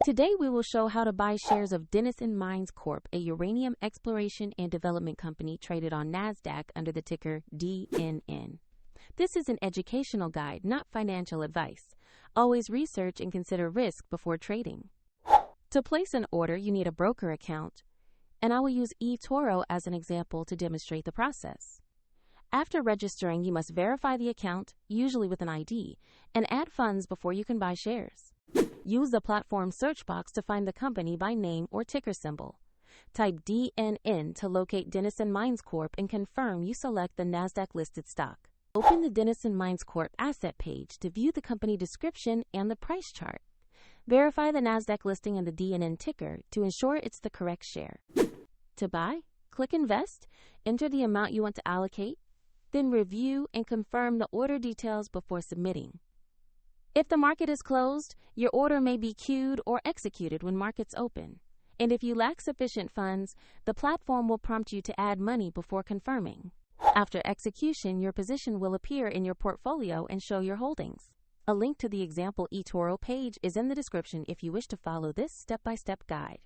Today we will show how to buy shares of Denison Mines Corp, a uranium exploration and development company traded on NASDAQ under the ticker DNN. This is an educational guide, not financial advice. Always research and consider risk before trading. To place an order, you need a broker account, and I will use eToro as an example to demonstrate the process. After registering, you must verify the account, usually with an ID, and add funds before you can buy shares. Use the platform search box to find the company by name or ticker symbol. Type DNN to locate Denison Mines Corp and confirm you select the NASDAQ-listed stock. Open the Denison Mines Corp asset page to view the company description and the price chart. Verify the NASDAQ listing and the DNN ticker to ensure it's the correct share. To buy, click Invest, enter the amount you want to allocate, then review and confirm the order details before submitting. If the market is closed, your order may be queued or executed when markets open. And if you lack sufficient funds, the platform will prompt you to add money before confirming. After execution, your position will appear in your portfolio and show your holdings. A link to the example eToro page is in the description if you wish to follow this step-by-step guide.